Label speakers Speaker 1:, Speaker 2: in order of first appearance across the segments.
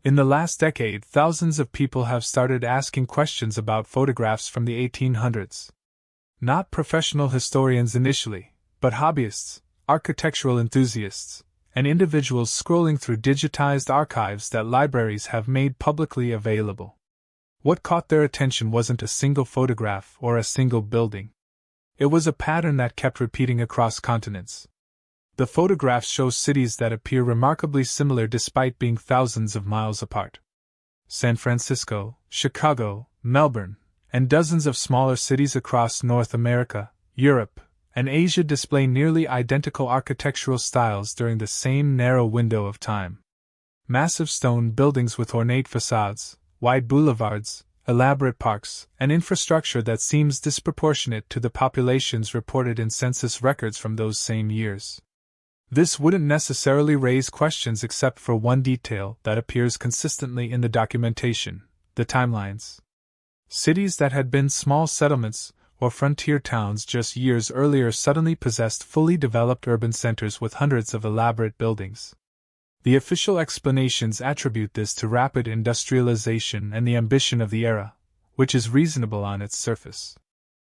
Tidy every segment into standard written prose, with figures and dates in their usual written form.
Speaker 1: In the last decade, thousands of people have started asking questions about photographs from the 1800s. Not professional historians initially, but hobbyists, architectural enthusiasts, and individuals scrolling through digitized archives that libraries have made publicly available. What caught their attention wasn't a single photograph or a single building. It was a pattern that kept repeating across continents. The photographs show cities that appear remarkably similar despite being thousands of miles apart. San Francisco, Chicago, Melbourne, and dozens of smaller cities across North America, Europe, and Asia display nearly identical architectural styles during the same narrow window of time. Massive stone buildings with ornate facades, wide boulevards, elaborate parks, and infrastructure that seems disproportionate to the populations reported in census records from those same years. This wouldn't necessarily raise questions except for one detail that appears consistently in the documentation: the timelines. Cities that had been small settlements or frontier towns just years earlier suddenly possessed fully developed urban centers with hundreds of elaborate buildings. The official explanations attribute this to rapid industrialization and the ambition of the era, which is reasonable on its surface.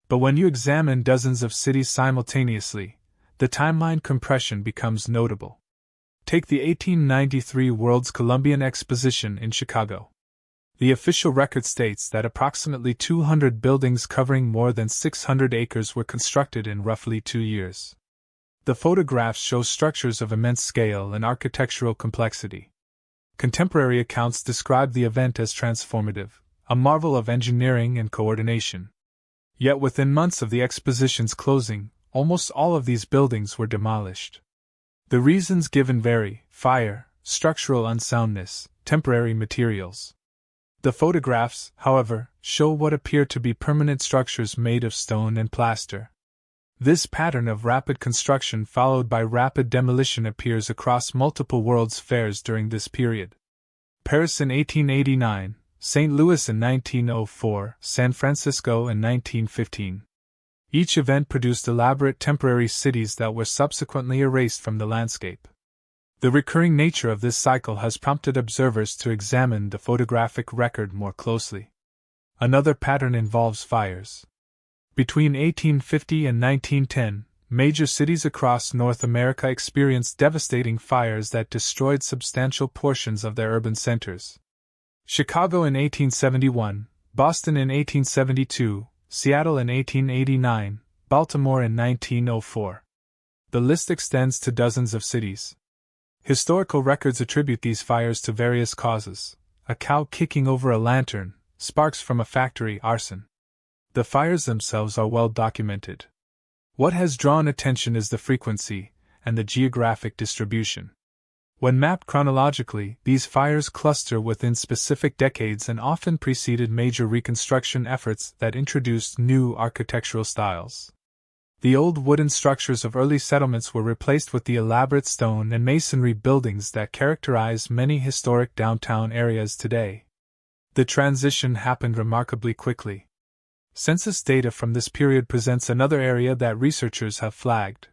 Speaker 1: But when you examine dozens of cities simultaneously, the timeline compression becomes notable. Take the 1893 World's Columbian Exposition in Chicago. The official record states that approximately 200 buildings covering more than 600 acres were constructed in roughly 2 years. The photographs show structures of immense scale and architectural complexity. Contemporary accounts describe the event as transformative, a marvel of engineering and coordination. Yet within months of the exposition's closing, almost all of these buildings were demolished. The reasons given vary: fire, structural unsoundness, temporary materials. The photographs, however, show what appear to be permanent structures made of stone and plaster. This pattern of rapid construction followed by rapid demolition appears across multiple World's Fairs during this period. Paris in 1889, St. Louis in 1904, San Francisco in 1915. Each event produced elaborate temporary cities that were subsequently erased from the landscape. The recurring nature of this cycle has prompted observers to examine the photographic record more closely. Another pattern involves fires. Between 1850 and 1910, major cities across North America experienced devastating fires that destroyed substantial portions of their urban centers. Chicago in 1871, Boston in 1872, Seattle in 1889, Baltimore in 1904. The list extends to dozens of cities. Historical records attribute these fires to various causes: a cow kicking over a lantern, sparks from a factory, arson. The fires themselves are well documented. What has drawn attention is the frequency and the geographic distribution. When mapped chronologically, these fires cluster within specific decades and often preceded major reconstruction efforts that introduced new architectural styles. The old wooden structures of early settlements were replaced with the elaborate stone and masonry buildings that characterize many historic downtown areas today. The transition happened remarkably quickly. Census data from this period presents another area that researchers have flagged.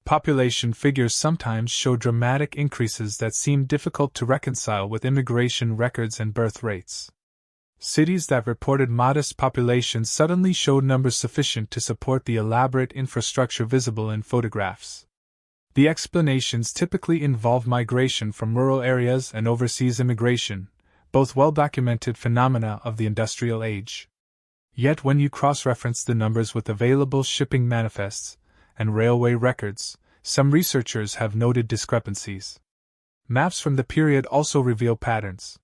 Speaker 1: Population figures sometimes show dramatic increases that seem difficult to reconcile with immigration records and birth rates. Cities that reported modest populations suddenly showed numbers sufficient to support the elaborate infrastructure visible in photographs. The explanations typically involve migration from rural areas and overseas immigration, both well-documented phenomena of the industrial age. Yet when you cross-reference the numbers with available shipping manifests and railway records, some researchers have noted discrepancies. Maps from the period also reveal patterns.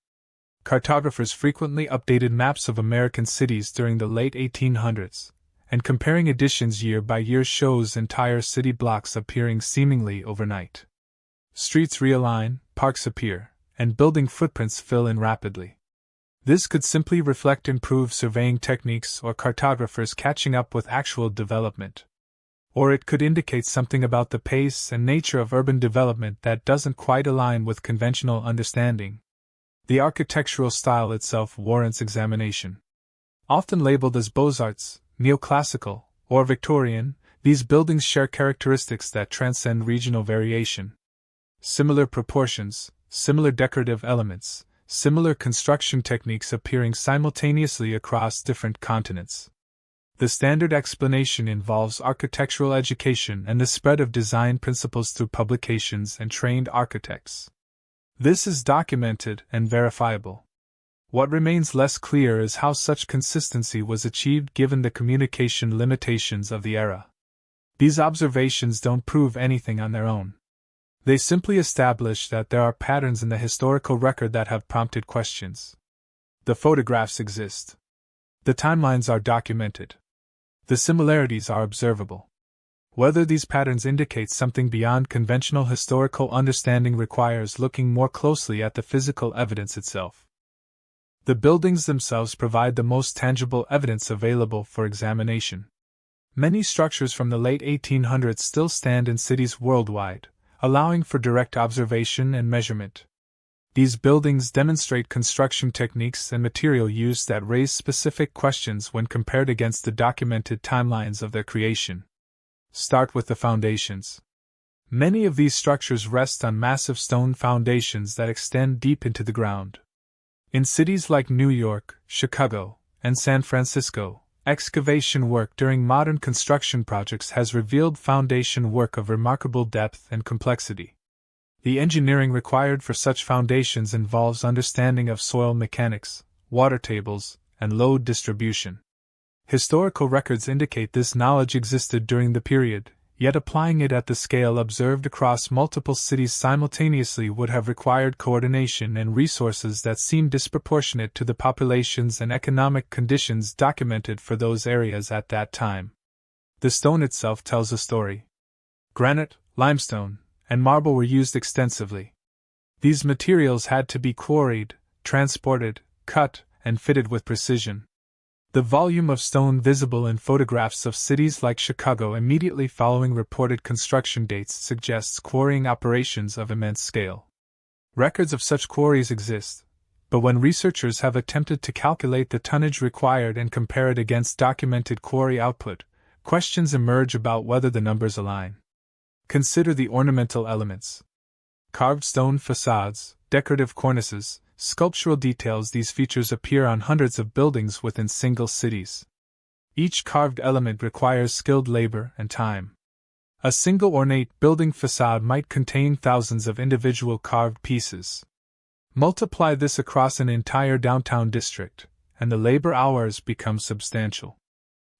Speaker 1: Cartographers frequently updated maps of American cities during the late 1800s, and comparing editions year by year shows entire city blocks appearing seemingly overnight. Streets realign, parks appear, and building footprints fill in rapidly. This could simply reflect improved surveying techniques or cartographers catching up with actual development. Or it could indicate something about the pace and nature of urban development that doesn't quite align with conventional understanding. The architectural style itself warrants examination. Often labeled as Beaux-Arts, neoclassical, or Victorian, these buildings share characteristics that transcend regional variation. Similar proportions, similar decorative elements, similar construction techniques appearing simultaneously across different continents. The standard explanation involves architectural education and the spread of design principles through publications and trained architects. This is documented and verifiable. What remains less clear is how such consistency was achieved given the communication limitations of the era. These observations don't prove anything on their own. They simply establish that there are patterns in the historical record that have prompted questions. The photographs exist. The timelines are documented. The similarities are observable. Whether these patterns indicate something beyond conventional historical understanding requires looking more closely at the physical evidence itself. The buildings themselves provide the most tangible evidence available for examination. Many structures from the late 1800s still stand in cities worldwide, allowing for direct observation and measurement. These buildings demonstrate construction techniques and material use that raise specific questions when compared against the documented timelines of their creation. Start with the foundations. Many of these structures rest on massive stone foundations that extend deep into the ground. In cities like New York, Chicago, and San Francisco, excavation work during modern construction projects has revealed foundation work of remarkable depth and complexity. The engineering required for such foundations involves understanding of soil mechanics, water tables, and load distribution. Historical records indicate this knowledge existed during the period, yet applying it at the scale observed across multiple cities simultaneously would have required coordination and resources that seem disproportionate to the populations and economic conditions documented for those areas at that time. The stone itself tells a story. Granite, limestone, and marble were used extensively. These materials had to be quarried, transported, cut, and fitted with precision. The volume of stone visible in photographs of cities like Chicago immediately following reported construction dates suggests quarrying operations of immense scale. Records of such quarries exist, but when researchers have attempted to calculate the tonnage required and compare it against documented quarry output, questions emerge about whether the numbers align. Consider the ornamental elements. Carved stone facades, decorative cornices, sculptural details. These features appear on hundreds of buildings within single cities. Each carved element requires skilled labor and time. A single ornate building facade might contain thousands of individual carved pieces. Multiply this across an entire downtown district, and the labor hours become substantial.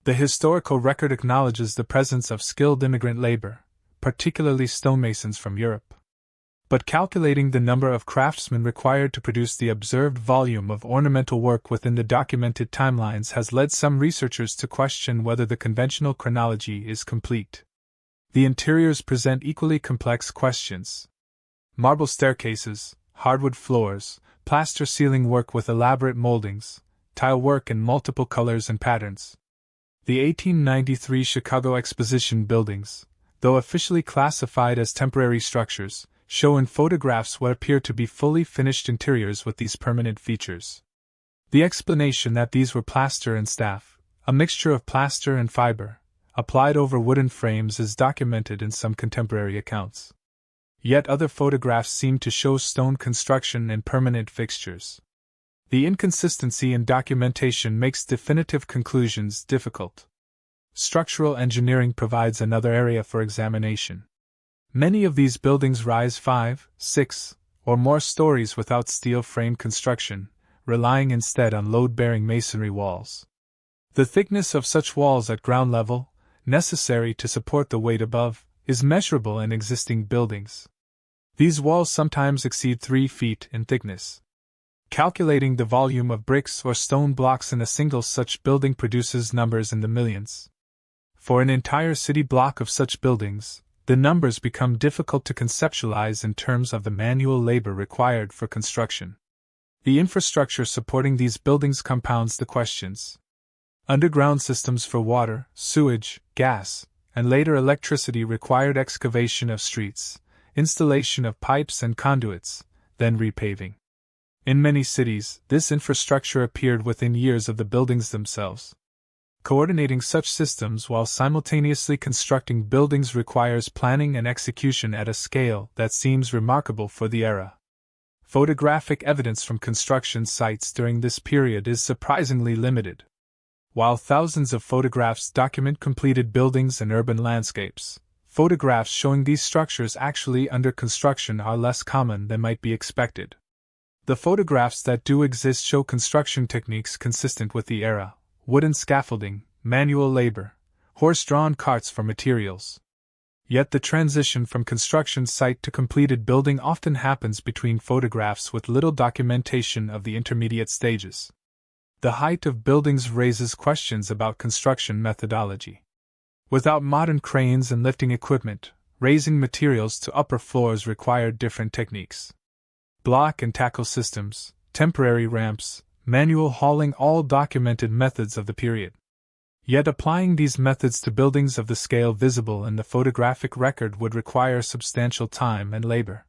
Speaker 1: The historical record acknowledges the presence of skilled immigrant labor, particularly stonemasons from Europe. But calculating the number of craftsmen required to produce the observed volume of ornamental work within the documented timelines has led some researchers to question whether the conventional chronology is complete. The interiors present equally complex questions. Marble staircases, hardwood floors, plaster ceiling work with elaborate moldings, tile work in multiple colors and patterns. The 1893 Chicago Exposition buildings, though officially classified as temporary structures, show in photographs what appear to be fully finished interiors with these permanent features. The explanation that these were plaster and staff, a mixture of plaster and fiber, applied over wooden frames is documented in some contemporary accounts. Yet other photographs seem to show stone construction and permanent fixtures. The inconsistency in documentation makes definitive conclusions difficult. Structural engineering provides another area for examination. Many of these buildings rise 5, 6, or more stories without steel frame construction, relying instead on load-bearing masonry walls. The thickness of such walls at ground level, necessary to support the weight above, is measurable in existing buildings. These walls sometimes exceed 3 feet in thickness. Calculating the volume of bricks or stone blocks in a single such building produces numbers in the millions. For an entire city block of such buildings, the numbers become difficult to conceptualize in terms of the manual labor required for construction. The infrastructure supporting these buildings compounds the questions. Underground systems for water, sewage, gas, and later electricity required excavation of streets, installation of pipes and conduits, then repaving. In many cities, this infrastructure appeared within years of the buildings themselves. Coordinating such systems while simultaneously constructing buildings requires planning and execution at a scale that seems remarkable for the era. photographic evidence from construction sites during this period is surprisingly limited. While thousands of photographs document completed buildings and urban landscapes, photographs showing these structures actually under construction are less common than might be expected. The photographs that do exist show construction techniques consistent with the era: wooden scaffolding, manual labor, horse-drawn carts for materials. Yet the transition from construction site to completed building often happens between photographs with little documentation of the intermediate stages. The height of buildings raises questions about construction methodology. Without modern cranes and lifting equipment, raising materials to upper floors required different techniques. Block and tackle systems, temporary ramps, manual hauling, all documented methods of the period. Yet applying these methods to buildings of the scale visible in the photographic record would require substantial time and labor.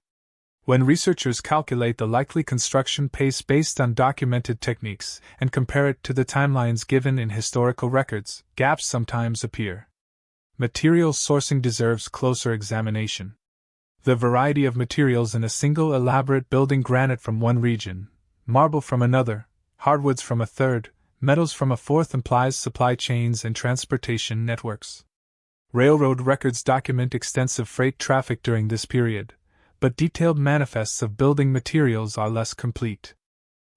Speaker 1: When researchers calculate the likely construction pace based on documented techniques and compare it to the timelines given in historical records, gaps sometimes appear. Material sourcing deserves closer examination. The variety of materials in a single elaborate building, granite from one region, marble from another, hardwoods from a third, metals from a fourth, implies supply chains and transportation networks. Railroad records document extensive freight traffic during this period, but detailed manifests of building materials are less complete.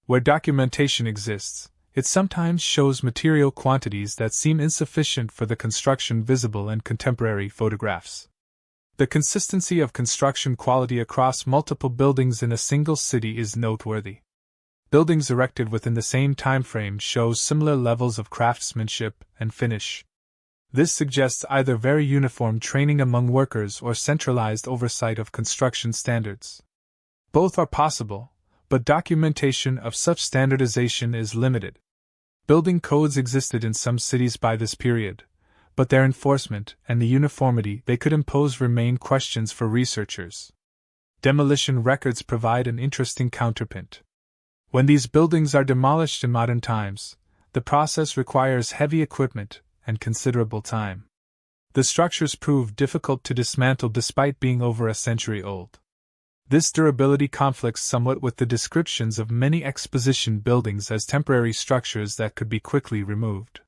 Speaker 1: Where documentation exists, it sometimes shows material quantities that seem insufficient for the construction visible in contemporary photographs. The consistency of construction quality across multiple buildings in a single city is noteworthy. Buildings erected within the same time frame show similar levels of craftsmanship and finish. This suggests either very uniform training among workers or centralized oversight of construction standards. Both are possible, but documentation of such standardization is limited. Building codes existed in some cities by this period, but their enforcement and the uniformity they could impose remain questions for researchers. Demolition records provide an interesting counterpoint. When these buildings are demolished in modern times, the process requires heavy equipment and considerable time. The structures prove difficult to dismantle despite being over a century old. This durability conflicts somewhat with the descriptions of many exposition buildings as temporary structures that could be quickly removed.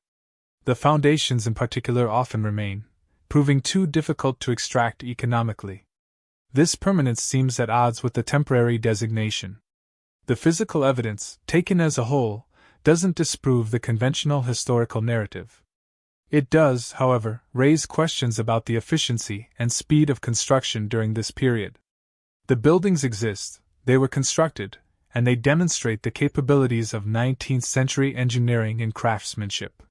Speaker 1: The foundations in particular often remain, proving too difficult to extract economically. This permanence seems at odds with the temporary designation. The physical evidence, taken as a whole, doesn't disprove the conventional historical narrative. It does, however, raise questions about the efficiency and speed of construction during this period. The buildings exist, they were constructed, and they demonstrate the capabilities of 19th century engineering and craftsmanship.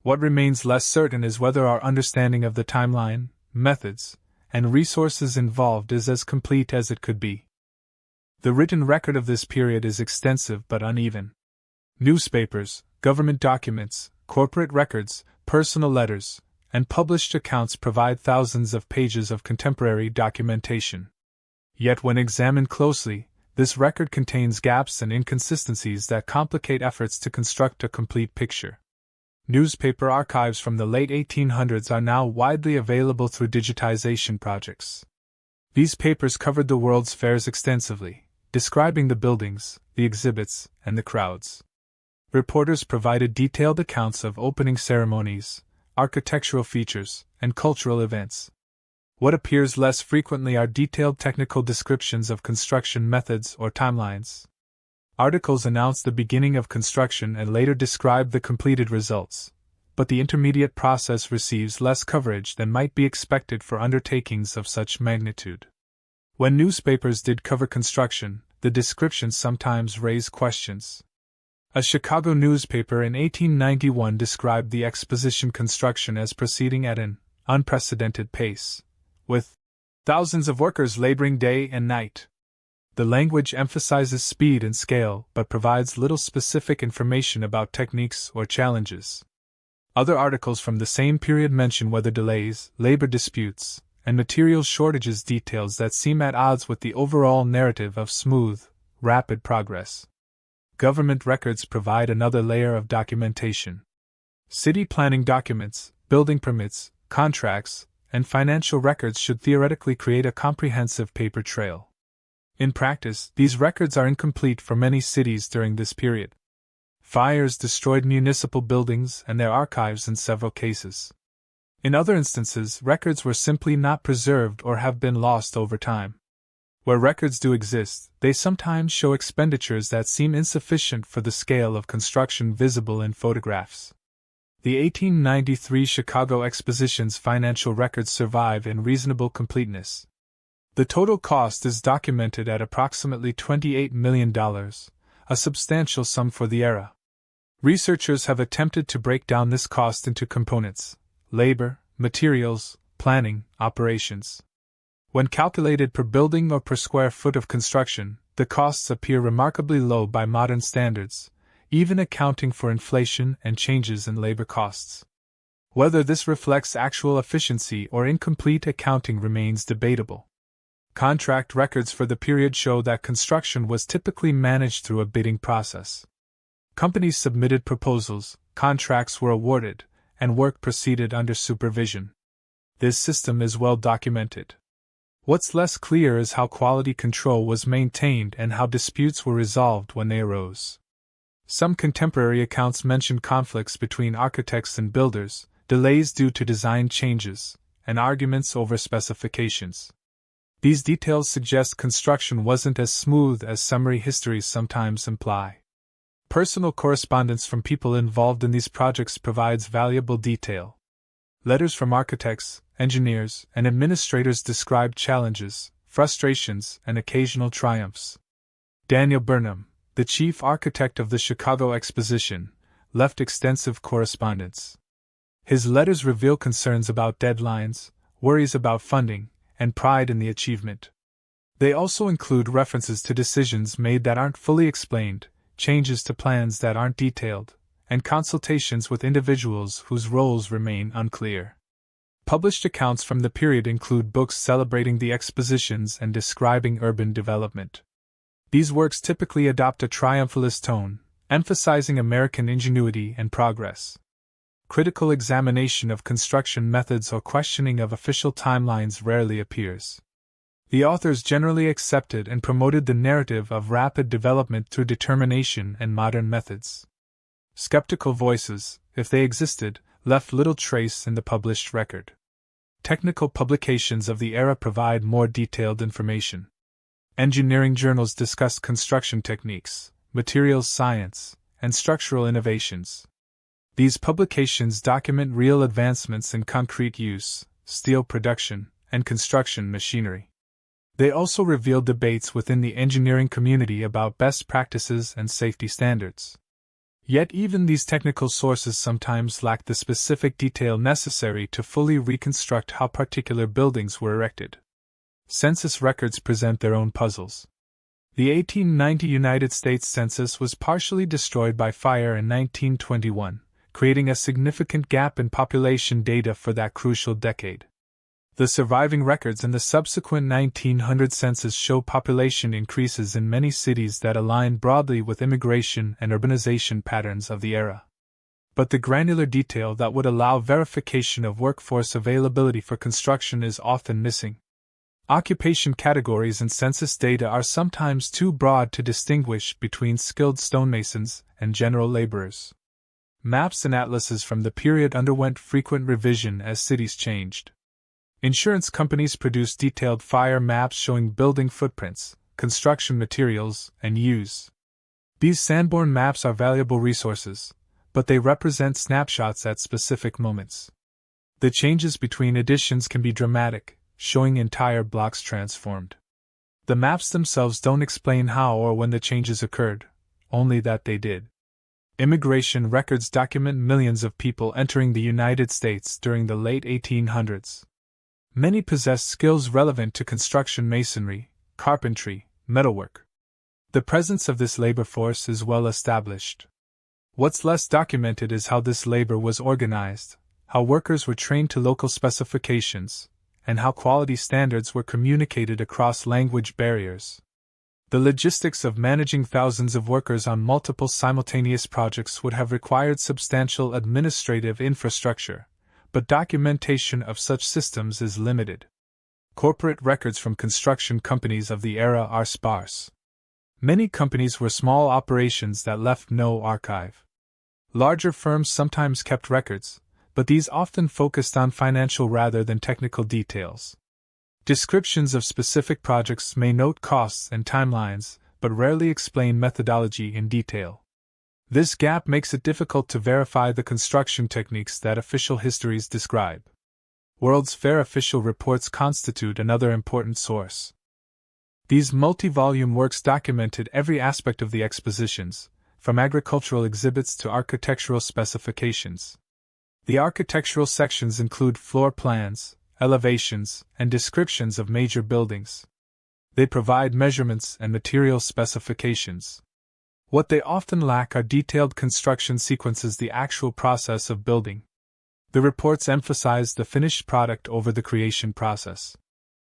Speaker 1: What remains less certain is whether our understanding of the timeline, methods, and resources involved is as complete as it could be. The written record of this period is extensive but uneven. Newspapers, government documents, corporate records, personal letters, and published accounts provide thousands of pages of contemporary documentation. Yet when examined closely, this record contains gaps and inconsistencies that complicate efforts to construct a complete picture. Newspaper archives from the late 1800s are now widely available through digitization projects. These papers covered the World's Fairs extensively, describing the buildings, the exhibits, and the crowds. Reporters provided detailed accounts of opening ceremonies, architectural features, and cultural events. What appears less frequently are detailed technical descriptions of construction methods or timelines. Articles announce the beginning of construction and later describe the completed results, but the intermediate process receives less coverage than might be expected for undertakings of such magnitude. When newspapers did cover construction, the descriptions sometimes raise questions. A Chicago newspaper in 1891 described the exposition construction as proceeding at an unprecedented pace, with thousands of workers laboring day and night. The language emphasizes speed and scale but provides little specific information about techniques or challenges. Other articles from the same period mention weather delays, labor disputes, and material shortages, details that seem at odds with the overall narrative of smooth, rapid progress. Government records provide another layer of documentation. City planning documents, building permits, contracts, and financial records should theoretically create a comprehensive paper trail. In practice, these records are incomplete for many cities during this period. Fires destroyed municipal buildings and their archives in several cases. In other instances, records were simply not preserved or have been lost over time. Where records do exist, they sometimes show expenditures that seem insufficient for the scale of construction visible in photographs. The 1893 Chicago Exposition's financial records survive in reasonable completeness. The total cost is documented at approximately $28 million, a substantial sum for the era. Researchers have attempted to break down this cost into components: labor, materials, planning, operations. When calculated per building or per square foot of construction, the costs appear remarkably low by modern standards, even accounting for inflation and changes in labor costs. Whether this reflects actual efficiency or incomplete accounting remains debatable. Contract records for the period show that construction was typically managed through a bidding process. Companies submitted proposals, contracts were awarded, and work proceeded under supervision. This system is well documented. What's less clear is how quality control was maintained and how disputes were resolved when they arose. Some contemporary accounts mention conflicts between architects and builders, delays due to design changes, and arguments over specifications. These details suggest construction wasn't as smooth as summary histories sometimes imply. Personal correspondence from people involved in these projects provides valuable detail. Letters from architects, engineers, and administrators describe challenges, frustrations, and occasional triumphs. Daniel Burnham, the chief architect of the Chicago Exposition, left extensive correspondence. His letters reveal concerns about deadlines, worries about funding, and pride in the achievement. They also include references to decisions made that aren't fully explained, changes to plans that aren't detailed, and consultations with individuals whose roles remain unclear. Published accounts from the period include books celebrating the expositions and describing urban development. These works typically adopt a triumphalist tone, emphasizing American ingenuity and progress. Critical examination of construction methods or questioning of official timelines rarely appears. The authors generally accepted and promoted the narrative of rapid development through determination and modern methods. Skeptical voices, if they existed, left little trace in the published record. Technical publications of the era provide more detailed information. Engineering journals discuss construction techniques, materials science, and structural innovations. These publications document real advancements in concrete use, steel production, and construction machinery. They also reveal debates within the engineering community about best practices and safety standards. Yet even these technical sources sometimes lack the specific detail necessary to fully reconstruct how particular buildings were erected. Census records present their own puzzles. The 1890 United States Census was partially destroyed by fire in 1921, creating a significant gap in population data for that crucial decade. The surviving records in the subsequent 1900 census show population increases in many cities that align broadly with immigration and urbanization patterns of the era. But the granular detail that would allow verification of workforce availability for construction is often missing. Occupation categories in census data are sometimes too broad to distinguish between skilled stonemasons and general laborers. Maps and atlases from the period underwent frequent revision as cities changed. Insurance companies produced detailed fire maps showing building footprints, construction materials, and use. These Sanborn maps are valuable resources, but they represent snapshots at specific moments. The changes between editions can be dramatic, showing entire blocks transformed. The maps themselves don't explain how or when the changes occurred, only that they did. Immigration records document millions of people entering the United States during the late 1800s. Many possessed skills relevant to construction masonry, carpentry, metalwork. The presence of this labor force is well established. What's less documented is how this labor was organized, how workers were trained to local specifications, and how quality standards were communicated across language barriers. The logistics of managing thousands of workers on multiple simultaneous projects would have required substantial administrative infrastructure, but documentation of such systems is limited. Corporate records from construction companies of the era are sparse. Many companies were small operations that left no archive. Larger firms sometimes kept records, but these often focused on financial rather than technical details. Descriptions of specific projects may note costs and timelines, but rarely explain methodology in detail. This gap makes it difficult to verify the construction techniques that official histories describe. World's Fair official reports constitute another important source. These multi-volume works documented every aspect of the expositions, from agricultural exhibits to architectural specifications. The architectural sections include floor plans, elevations, and descriptions of major buildings. They provide measurements and material specifications. What they often lack are detailed construction sequences, the actual process of building. The reports emphasize the finished product over the creation process.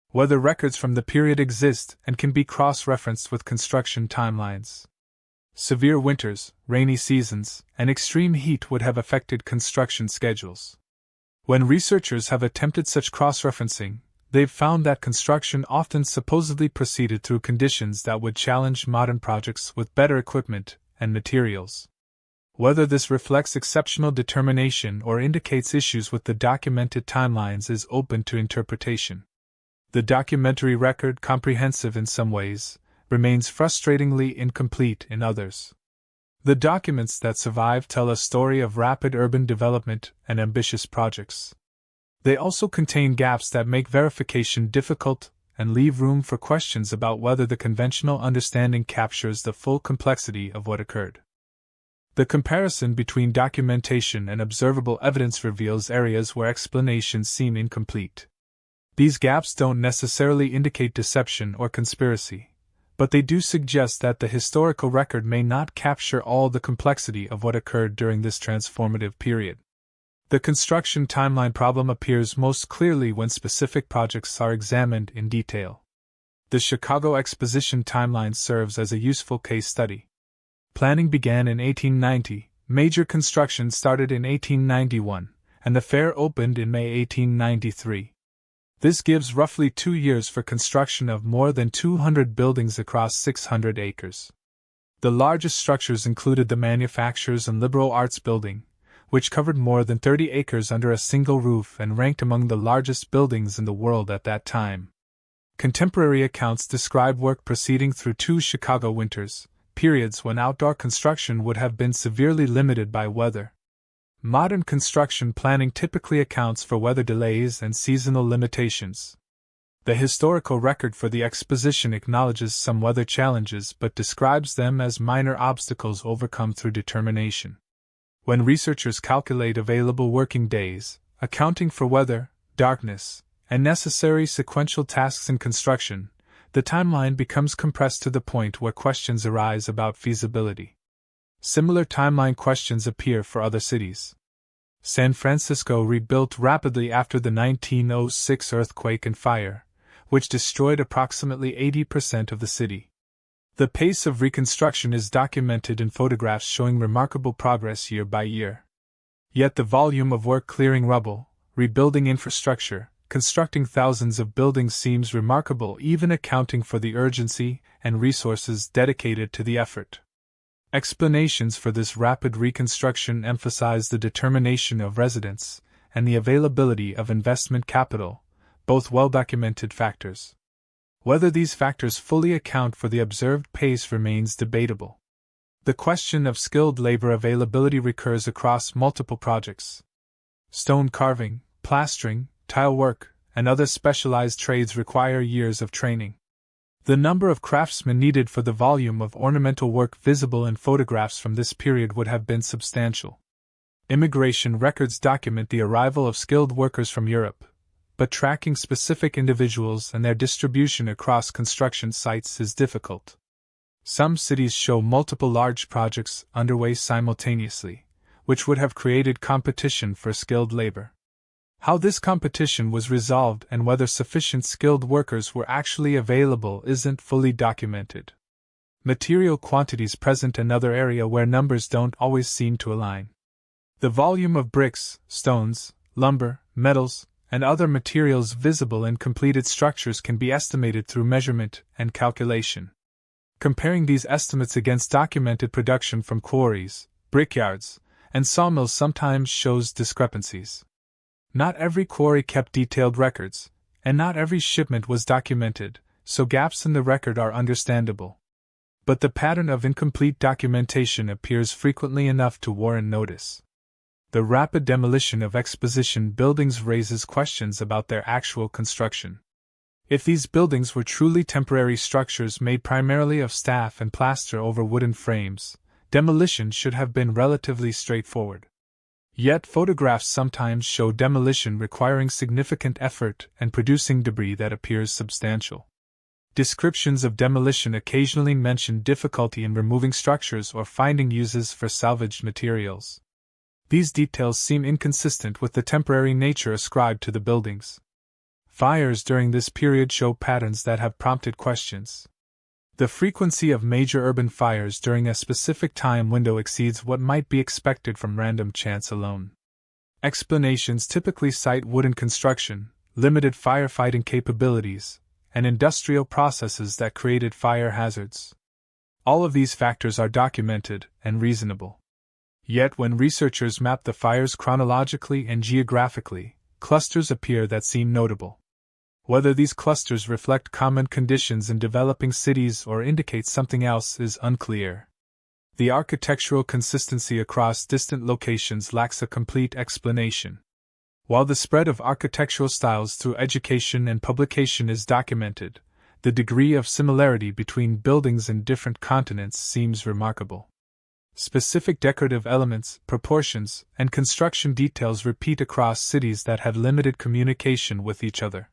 Speaker 1: Whether records from the period exist and can be cross-referenced with construction timelines. Severe winters, rainy seasons, and extreme heat would have affected construction schedules. When researchers have attempted such cross-referencing, they've found that construction often supposedly proceeded through conditions that would challenge modern projects with better equipment and materials. Whether this reflects exceptional determination or indicates issues with the documented timelines is open to interpretation. The documentary record, comprehensive in some ways, remains frustratingly incomplete in others. The documents that survive tell a story of rapid urban development and ambitious projects. They also contain gaps that make verification difficult and leave room for questions about whether the conventional understanding captures the full complexity of what occurred. The comparison between documentation and observable evidence reveals areas where explanations seem incomplete. These gaps don't necessarily indicate deception or conspiracy, but they do suggest that the historical record may not capture all the complexity of what occurred during this transformative period. The construction timeline problem appears most clearly when specific projects are examined in detail. The Chicago Exposition timeline serves as a useful case study. Planning began in 1890, major construction started in 1891, and the fair opened in May 1893. This gives roughly 2 years for construction of more than 200 buildings across 600 acres. The largest structures included the Manufacturers and Liberal Arts Building, which covered more than 30 acres under a single roof and ranked among the largest buildings in the world at that time. Contemporary accounts describe work proceeding through 2 Chicago winters, periods when outdoor construction would have been severely limited by weather. Modern construction planning typically accounts for weather delays and seasonal limitations. The historical record for the exposition acknowledges some weather challenges but describes them as minor obstacles overcome through determination. When researchers calculate available working days, accounting for weather, darkness, and necessary sequential tasks in construction, the timeline becomes compressed to the point where questions arise about feasibility. Similar timeline questions appear for other cities. San Francisco rebuilt rapidly after the 1906 earthquake and fire, which destroyed approximately 80% of the city. The pace of reconstruction is documented in photographs showing remarkable progress year by year. Yet the volume of work clearing rubble, rebuilding infrastructure, constructing thousands of buildings seems remarkable, even accounting for the urgency and resources dedicated to the effort. Explanations for this rapid reconstruction emphasize the determination of residents and the availability of investment capital, both well-documented factors. Whether these factors fully account for the observed pace remains debatable. The question of skilled labor availability recurs across multiple projects. Stone carving, plastering, tile work, and other specialized trades require years of training. The number of craftsmen needed for the volume of ornamental work visible in photographs from this period would have been substantial. Immigration records document the arrival of skilled workers from Europe, but tracking specific individuals and their distribution across construction sites is difficult. Some cities show multiple large projects underway simultaneously, which would have created competition for skilled labor. How this competition was resolved and whether sufficient skilled workers were actually available isn't fully documented. Material quantities present another area where numbers don't always seem to align. The volume of bricks, stones, lumber, metals, and other materials visible in completed structures can be estimated through measurement and calculation. Comparing these estimates against documented production from quarries, brickyards, and sawmills sometimes shows discrepancies. Not every quarry kept detailed records, and not every shipment was documented, so gaps in the record are understandable. But the pattern of incomplete documentation appears frequently enough to warrant notice. The rapid demolition of exposition buildings raises questions about their actual construction. If these buildings were truly temporary structures made primarily of staff and plaster over wooden frames, demolition should have been relatively straightforward. Yet photographs sometimes show demolition requiring significant effort and producing debris that appears substantial. Descriptions of demolition occasionally mention difficulty in removing structures or finding uses for salvaged materials. These details seem inconsistent with the temporary nature ascribed to the buildings. Fires during this period show patterns that have prompted questions. The frequency of major urban fires during a specific time window exceeds what might be expected from random chance alone. Explanations typically cite wooden construction, limited firefighting capabilities, and industrial processes that created fire hazards. All of these factors are documented and reasonable. Yet when researchers map the fires chronologically and geographically, clusters appear that seem notable. Whether these clusters reflect common conditions in developing cities or indicate something else is unclear. The architectural consistency across distant locations lacks a complete explanation. While the spread of architectural styles through education and publication is documented, the degree of similarity between buildings in different continents seems remarkable. Specific decorative elements, proportions, and construction details repeat across cities that had limited communication with each other.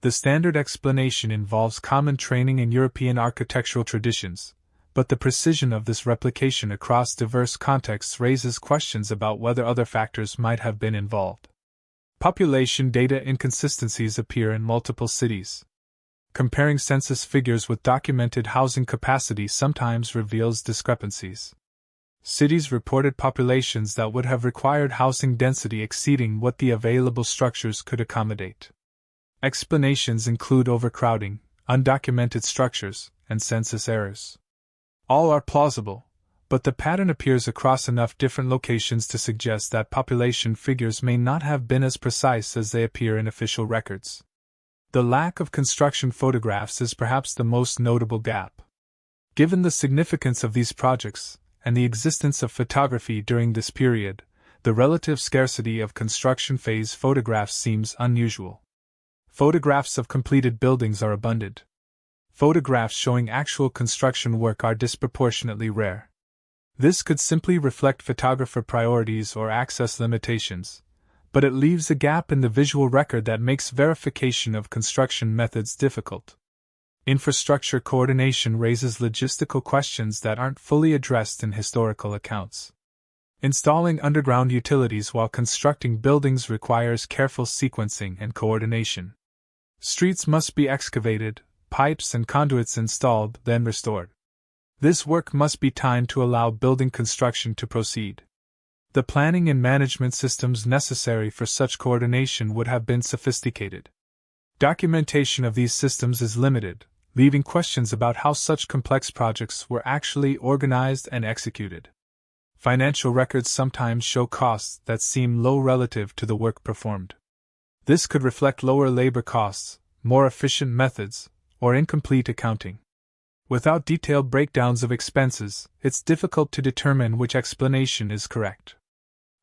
Speaker 1: The standard explanation involves common training in European architectural traditions, but the precision of this replication across diverse contexts raises questions about whether other factors might have been involved. Population data inconsistencies appear in multiple cities. Comparing census figures with documented housing capacity sometimes reveals discrepancies. Cities reported populations that would have required housing density exceeding what the available structures could accommodate. Explanations include overcrowding, undocumented structures, and census errors. All are plausible, but the pattern appears across enough different locations to suggest that population figures may not have been as precise as they appear in official records. The lack of construction photographs is perhaps the most notable gap. Given the significance of these projects, and the existence of photography during this period, the relative scarcity of construction phase photographs seems unusual. Photographs of completed buildings are abundant. Photographs showing actual construction work are disproportionately rare. This could simply reflect photographer priorities or access limitations, but it leaves a gap in the visual record that makes verification of construction methods difficult. Infrastructure coordination raises logistical questions that aren't fully addressed in historical accounts. Installing underground utilities while constructing buildings requires careful sequencing and coordination. Streets must be excavated, pipes and conduits installed, then restored. This work must be timed to allow building construction to proceed. The planning and management systems necessary for such coordination would have been sophisticated. Documentation of these systems is limited, leaving questions about how such complex projects were actually organized and executed. Financial records sometimes show costs that seem low relative to the work performed. This could reflect lower labor costs, more efficient methods, or incomplete accounting. Without detailed breakdowns of expenses, it's difficult to determine which explanation is correct.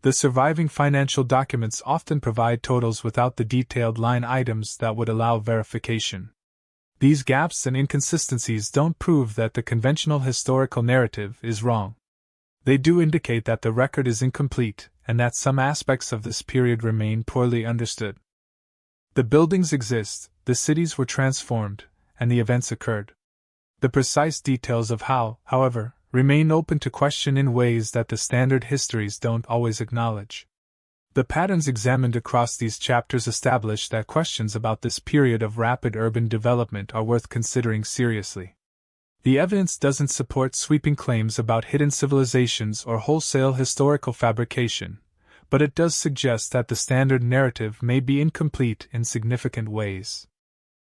Speaker 1: The surviving financial documents often provide totals without the detailed line items that would allow verification. These gaps and inconsistencies don't prove that the conventional historical narrative is wrong. They do indicate that the record is incomplete and that some aspects of this period remain poorly understood. The buildings exist, the cities were transformed, and the events occurred. The precise details of how, however, remain open to question in ways that the standard histories don't always acknowledge. The patterns examined across these chapters establish that questions about this period of rapid urban development are worth considering seriously. The evidence doesn't support sweeping claims about hidden civilizations or wholesale historical fabrication, but it does suggest that the standard narrative may be incomplete in significant ways.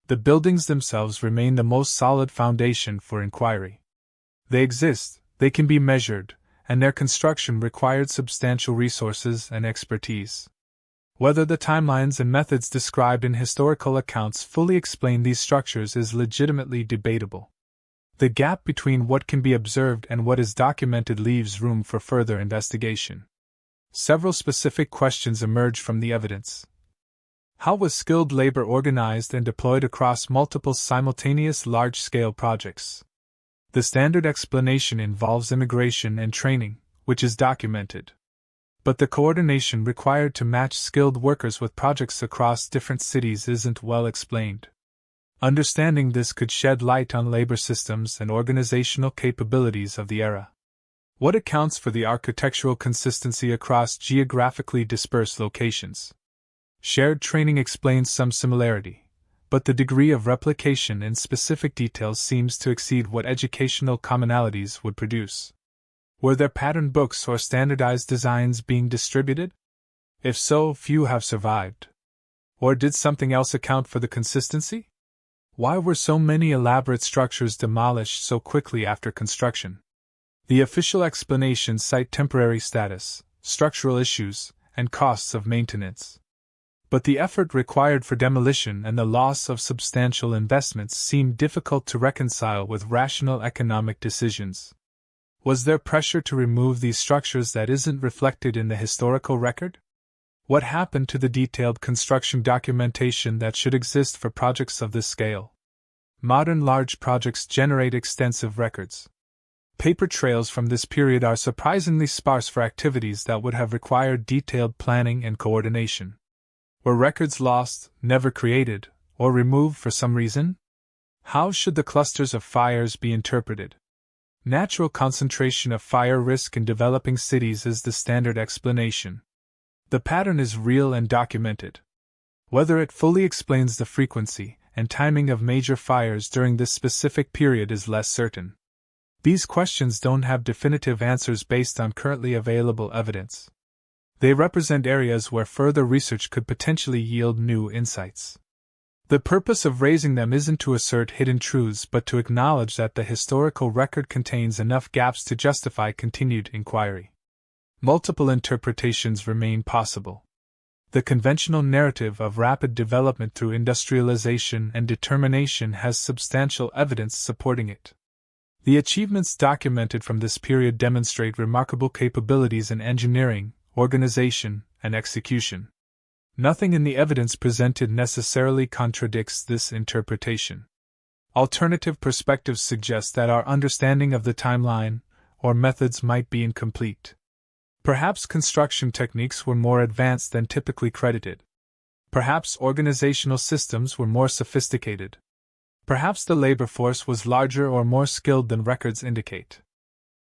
Speaker 1: The buildings themselves remain the most solid foundation for inquiry. They exist, they can be measured, and their construction required substantial resources and expertise. Whether the timelines and methods described in historical accounts fully explain these structures is legitimately debatable. The gap between what can be observed and what is documented leaves room for further investigation. Several specific questions emerge from the evidence. How was skilled labor organized and deployed across multiple simultaneous large-scale projects? The standard explanation involves immigration and training, which is documented. But the coordination required to match skilled workers with projects across different cities isn't well explained. Understanding this could shed light on labor systems and organizational capabilities of the era. What accounts for the architectural consistency across geographically dispersed locations? Shared training explains some similarity, but the degree of replication in specific details seems to exceed what educational commonalities would produce. Were there pattern books or standardized designs being distributed? If so, few have survived. Or did something else account for the consistency? Why were so many elaborate structures demolished so quickly after construction? The official explanations cite temporary status, structural issues, and costs of maintenance. But the effort required for demolition and the loss of substantial investments seem difficult to reconcile with rational economic decisions. Was there pressure to remove these structures that isn't reflected in the historical record? What happened to the detailed construction documentation that should exist for projects of this scale? Modern large projects generate extensive records. Paper trails from this period are surprisingly sparse for activities that would have required detailed planning and coordination. Were records lost, never created, or removed for some reason? How should the clusters of fires be interpreted? Natural concentration of fire risk in developing cities is the standard explanation. The pattern is real and documented. Whether it fully explains the frequency and timing of major fires during this specific period is less certain. These questions don't have definitive answers based on currently available evidence. They represent areas where further research could potentially yield new insights. The purpose of raising them isn't to assert hidden truths but to acknowledge that the historical record contains enough gaps to justify continued inquiry. Multiple interpretations remain possible. The conventional narrative of rapid development through industrialization and determination has substantial evidence supporting it. The achievements documented from this period demonstrate remarkable capabilities in engineering, organization, and execution. Nothing in the evidence presented necessarily contradicts this interpretation. Alternative perspectives suggest that our understanding of the timeline or methods might be incomplete. Perhaps construction techniques were more advanced than typically credited. Perhaps organizational systems were more sophisticated. Perhaps the labor force was larger or more skilled than records indicate.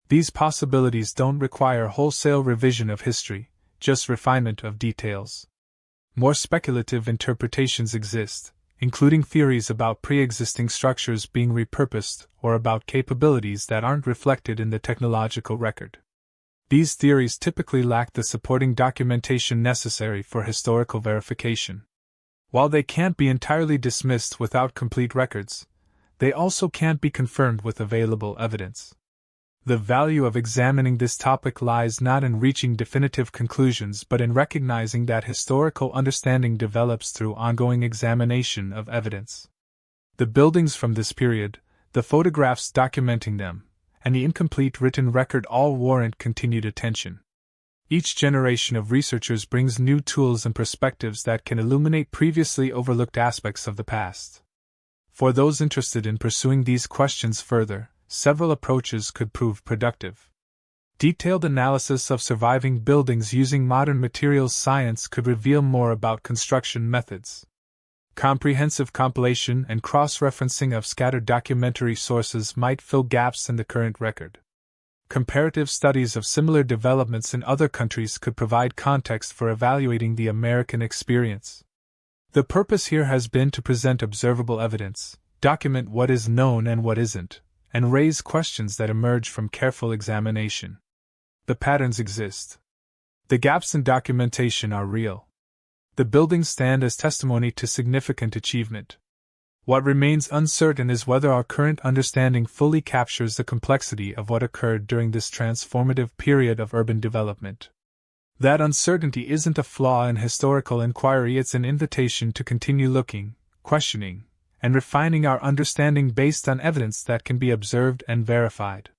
Speaker 1: These possibilities don't require wholesale revision of history, just refinement of details. More speculative interpretations exist, including theories about pre-existing structures being repurposed or about capabilities that aren't reflected in the technological record. These theories typically lack the supporting documentation necessary for historical verification. While they can't be entirely dismissed without complete records, they also can't be confirmed with available evidence. The value of examining this topic lies not in reaching definitive conclusions but in recognizing that historical understanding develops through ongoing examination of evidence. The buildings from this period, the photographs documenting them, and the incomplete written record all warrant continued attention. Each generation of researchers brings new tools and perspectives that can illuminate previously overlooked aspects of the past. For those interested in pursuing these questions further, several approaches could prove productive. Detailed analysis of surviving buildings using modern materials science could reveal more about construction methods. Comprehensive compilation and cross-referencing of scattered documentary sources might fill gaps in the current record. Comparative studies of similar developments in other countries could provide context for evaluating the American experience. The purpose here has been to present observable evidence, document what is known and what isn't, and raise questions that emerge from careful examination. The patterns exist. The gaps in documentation are real. The buildings stand as testimony to significant achievement. What remains uncertain is whether our current understanding fully captures the complexity of what occurred during this transformative period of urban development. That uncertainty isn't a flaw in historical inquiry, it's an invitation to continue looking, questioning, and refining our understanding based on evidence that can be observed and verified.